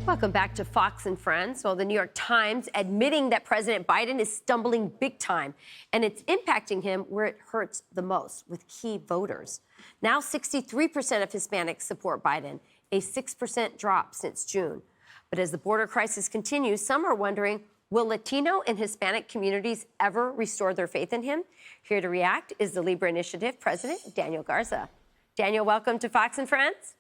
Welcome back to Fox and Friends. Well, the New York Times admitting that President Biden is stumbling big time, and it's impacting him where it hurts the most, with key voters. Now 63% of Hispanics support Biden, a 6% drop since June. But as the border crisis continues, some are wondering, will Latino and Hispanic communities ever restore their faith in him? Here to react is the Libre Initiative President, Daniel Garza. Daniel, welcome to Fox and Friends.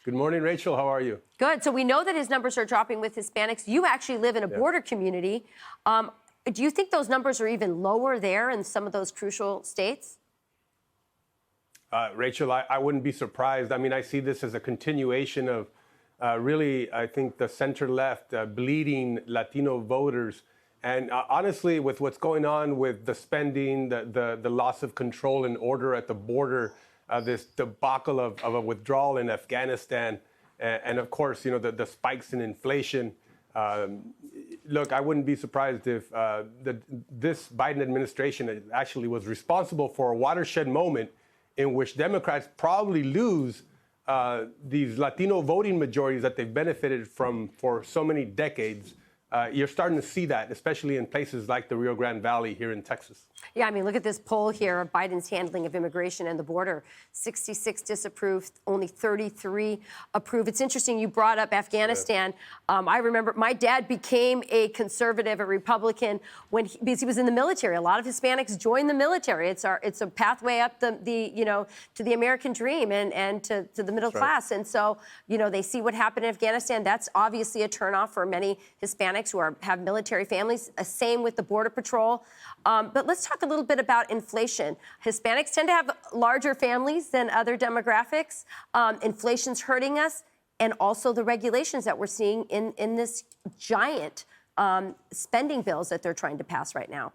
Good morning, Rachel. How are you? Good. So we know that his numbers are dropping with Hispanics. You actually live in a border community. Do you think those numbers are even lower there in some of those crucial states? Rachel, I wouldn't be surprised. I mean, I see this as a continuation of really, I think, the center-left bleeding Latino voters. And honestly, with what's going on with the spending, the loss of control and order at the border, this debacle of a withdrawal in Afghanistan, and of course, you know, the spikes in inflation. Look, I wouldn't be surprised if this Biden administration actually was responsible for a watershed moment in which Democrats probably lose these Latino voting majorities that they've benefited from for so many decades. You're starting to see that, especially in places like the Rio Grande Valley here in Texas. Yeah, I mean, look at this poll here of Biden's handling of immigration and the border. 66 disapprove, only 33 approve. It's interesting you brought up Afghanistan. I remember my dad became a conservative, a Republican, because he was in the military. A lot of Hispanics join the military. It's a pathway up to the American dream and to the middle class. And so, you know, they see what happened in Afghanistan. That's obviously a turnoff for many Hispanics who have military families. Same with the Border Patrol. But let's talk a little bit about inflation. Hispanics tend to have larger families than other demographics. Inflation's hurting us, and also the regulations that we're seeing in this giant spending bills that they're trying to pass right now.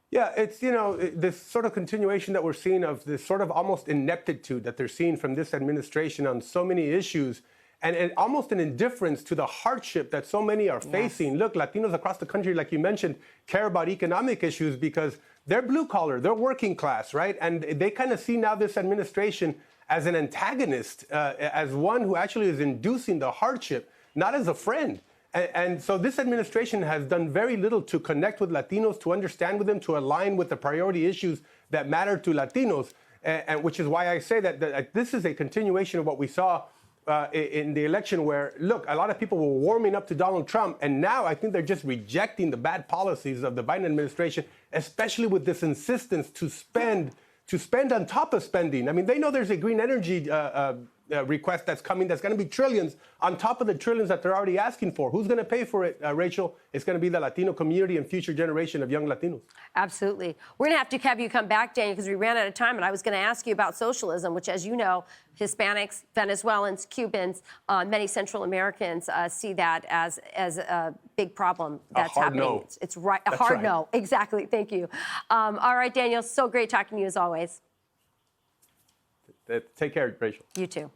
Yeah, it's, you know, this sort of continuation that we're seeing of this sort of almost ineptitude that they're seeing from this administration on so many issues. And almost an indifference to the hardship that so many are facing. Look, Latinos across the country, like you mentioned, care about economic issues because they're blue collar, they're working class, right? And they kind of see now this administration as an antagonist, as one who actually is inducing the hardship, not as a friend. And so this administration has done very little to connect with Latinos, to understand with them, to align with the priority issues that matter to Latinos, and which is why I say that this is a continuation of what we saw in the election where, look, a lot of people were warming up to Donald Trump, and now I think they're just rejecting the bad policies of the Biden administration, especially with this insistence to spend on top of spending. I mean, they know there's a green energy request that's coming that's going to be trillions on top of the trillions that they're already asking for. Who's going to pay for it, Rachel? It's going to be the Latino community and future generation of young Latinos. Absolutely. We're going to have you come back, Daniel, because we ran out of time, and I was going to ask you about socialism, which, as you know, Hispanics, Venezuelans, Cubans, many Central Americans see that as a big problem that's happening. No. It's right, a hard no. Exactly. Thank you. All right, Daniel, so great talking to you as always. Take care, Rachel. You too.